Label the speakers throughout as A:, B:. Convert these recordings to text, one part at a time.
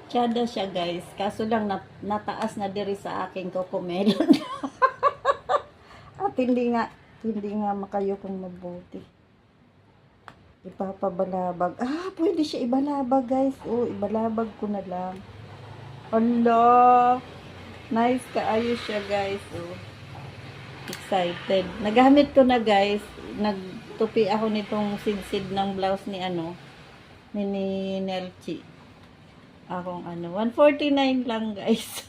A: Tiyada siya guys. Kaso lang nataas na diri sa aking cocomelon. At hindi nga makayukong mabuti. Ipapabalabag. Pwede siya ibalabag guys. Ibalabag ko na lang. Allah. Nice kaayos siya guys. Excited. Nagamit ko na guys. Nagtupi ako nitong sidsid ng blouse ni ni Nelchi. Akong 149 lang guys.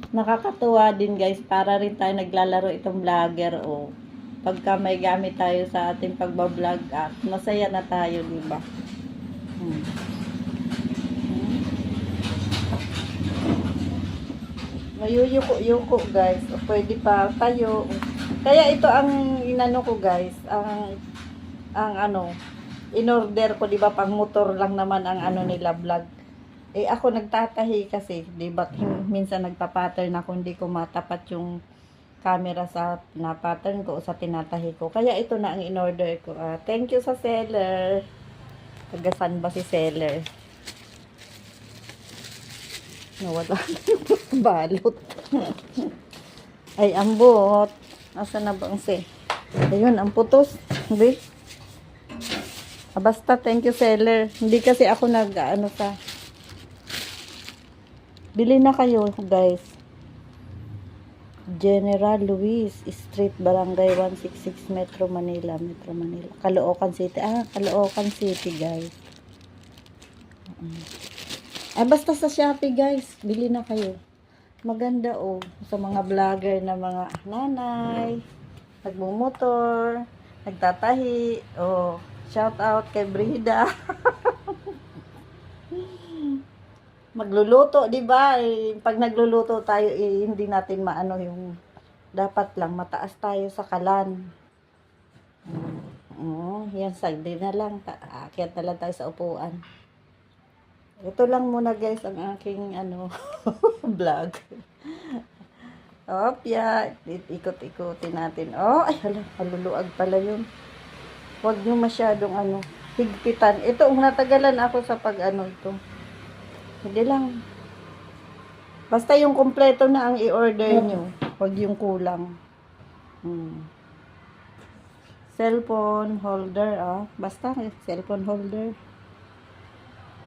A: Nakakatuwa din guys, para rin tayo naglalaro itong vlogger pagka may gamit tayo sa ating pagbablog at masaya na tayo, di ba? Mayuyuko-yuko guys, pwede pa tayo. Kaya ito ang inano ko guys, ang in-order ko, di ba, pang motor lang naman ang nila vlog. Ako nagtatahi kasi, di ba, minsan nagpa-pattern ako, hindi ko matapat yung camera sa pina-pattern ko o sa tinatahi ko. Kaya ito na ang in-order ko. Thank you sa seller. Tagasan ba si seller? Nawala yung balot. Ay, ambot. Asa na ba ang Ayun, ang putos. Hindi. Basta, thank you seller. Hindi kasi ako Bili na kayo, guys. General Luis Street, Barangay 166, Metro Manila. Caloocan City. Caloocan City, guys. Basta sa Shopee, guys. Bili na kayo. Maganda, sa mga vlogger na mga nanay, nagmumotor, nagtatahi, shout out kay Brida. Magluluto, 'di ba? Pag nagluluto tayo, hindi natin maano yung dapat lang mataas tayo sa kalan. Yan side na lang. Aakyat na lang tayo sa upuan. Ito lang muna guys ang aking vlog. Ikot-ikotin natin. Ay, haluluag pala yun. Huwag nyo masyadong higpitan. Ito, natagalan ako sa ito. Hindi lang. Basta yung kompleto na ang i-order nyo. Huwag yung kulang. Cellphone holder, basta cellphone holder.